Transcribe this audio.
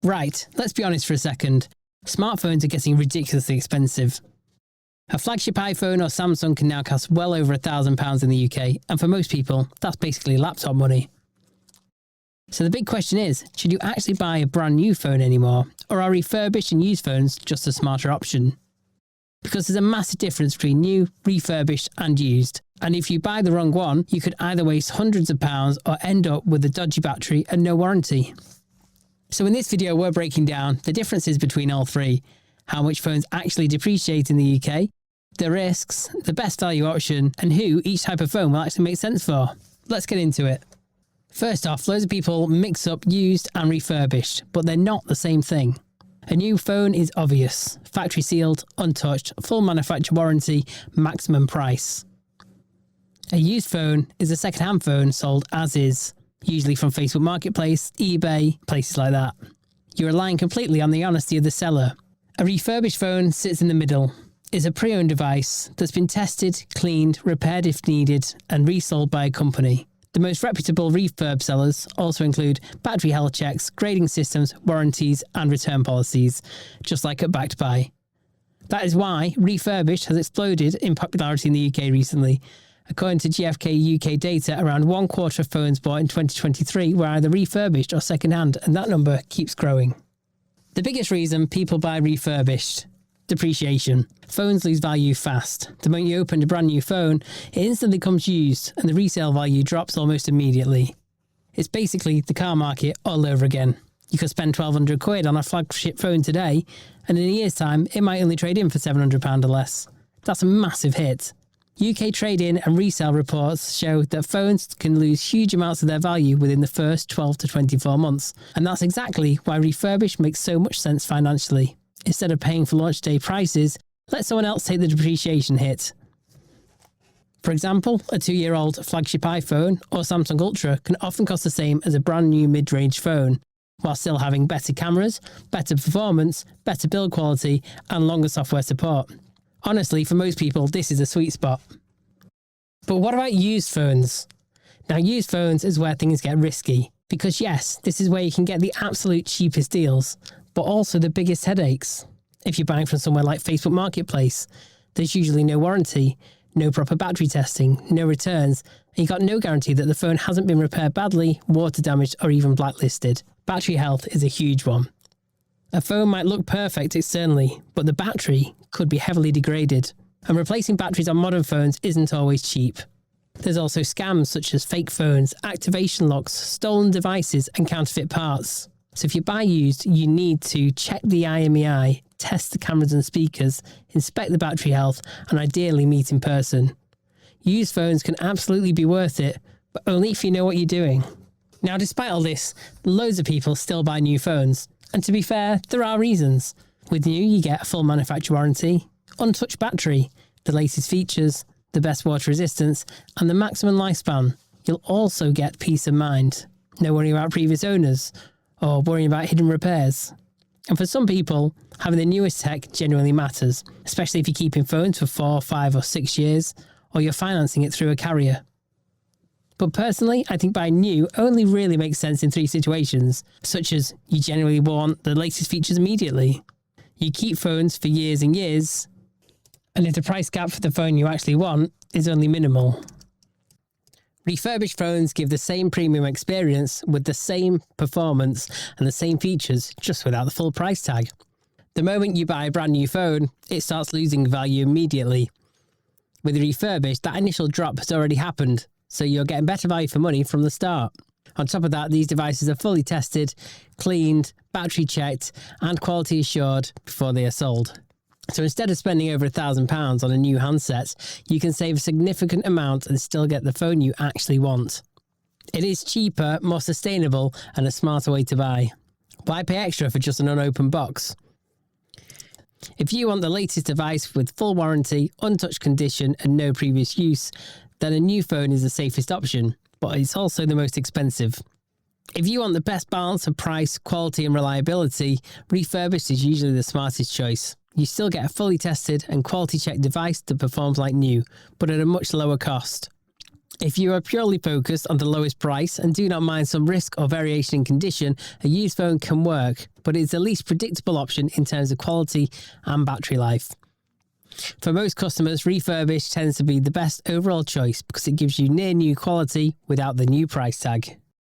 Right, let's be honest for a second. Smartphones are getting ridiculously expensive. A flagship iPhone or Samsung can now cost well over £1,000 in the UK, and for most people, that's basically laptop money. So the big question is, should you actually buy a brand new phone anymore, or are refurbished and used phones just a smarter option? Because there's a massive difference between new, refurbished and used, and if you buy the wrong one, you could either waste hundreds of pounds or end up with a dodgy battery and no warranty. So in this video, we're breaking down the differences between all three, how much phones actually depreciate in the UK, the risks, the best value option, and who each type of phone will actually make sense for. Let's get into it. First off, loads of people mix up used and refurbished, but they're not the same thing. A new phone is obvious, factory sealed, untouched, full manufacturer warranty, maximum price. A used phone is a second-hand phone sold as is, usually from Facebook Marketplace, eBay, places like that. You're relying completely on the honesty of the seller. A refurbished phone sits in the middle. It's a pre-owned device that's been tested, cleaned, repaired if needed, and resold by a company. The most reputable refurb sellers also include battery health checks, grading systems, warranties, and return policies, just like at backedbuy. That is why refurbished has exploded in popularity in the UK recently. According to GfK UK data, around 1/4 of phones bought in 2023 were either refurbished or second-hand, and that number keeps growing. The biggest reason people buy refurbished: depreciation. Phones lose value fast. The moment you open a brand new phone, it instantly becomes used, and the resale value drops almost immediately. It's basically the car market all over again. You could spend £1,200 on a flagship phone today, and in a year's time, it might only trade in for £700 or less. That's a massive hit. UK trade-in and resale reports show that phones can lose huge amounts of their value within the first 12 to 24 months. And that's exactly why refurbished makes so much sense financially. Instead of paying for launch day prices, let someone else take the depreciation hit. For example, a 2-year-old flagship iPhone or Samsung Ultra can often cost the same as a brand new mid-range phone, while still having better cameras, better performance, better build quality, and longer software support. Honestly, for most people, this is a sweet spot. But what about used phones? Now, used phones is where things get risky, because yes, this is where you can get the absolute cheapest deals, but also the biggest headaches. If you're buying from somewhere like Facebook Marketplace, there's usually no warranty, no proper battery testing, no returns, and you've got no guarantee that the phone hasn't been repaired badly, water damaged, or even blacklisted. Battery health is a huge one. A phone might look perfect externally, but the battery could be heavily degraded, and replacing batteries on modern phones isn't always cheap. There's also scams such as fake phones, activation locks, stolen devices, and counterfeit parts. So if you buy used, you need to check the IMEI, test the cameras and speakers, inspect the battery health, and ideally meet in person. Used phones can absolutely be worth it, but only if you know what you're doing. Now, despite all this, loads of people still buy new phones. And to be fair, there are reasons. With new, you get a full manufacturer warranty, untouched battery, the latest features, the best water resistance, and the maximum lifespan. You'll also get peace of mind. No worrying about previous owners, or worrying about hidden repairs. And for some people, having the newest tech genuinely matters, especially if you're keeping phones for 4, 5, or 6 years, or you're financing it through a carrier. But personally, I think buying new only really makes sense in 3 situations, such as you generally want the latest features immediately, you keep phones for years and years, and if the price gap for the phone you actually want is only minimal. Refurbished phones give the same premium experience with the same performance and the same features, just without the full price tag. The moment you buy a brand new phone, it starts losing value immediately. With refurbished, that initial drop has already happened, so you're getting better value for money from the start. On top of that, these devices are fully tested, cleaned, battery checked, and quality assured before they are sold. So instead of spending over £1,000 on a new handset, you can save a significant amount and still get the phone you actually want. It is cheaper, more sustainable, and a smarter way to buy. Why pay extra for just an unopened box? If you want the latest device with full warranty, untouched condition, and no previous use, then a new phone is the safest option, but it's also the most expensive. If you want the best balance of price, quality, and reliability, refurbished is usually the smartest choice. You still get a fully tested and quality checked device that performs like new, but at a much lower cost. If you are purely focused on the lowest price and do not mind some risk or variation in condition, a used phone can work, but it's the least predictable option in terms of quality and battery life. For most customers, Refurbished tends to be the best overall choice because it gives you near new quality without the new price tag.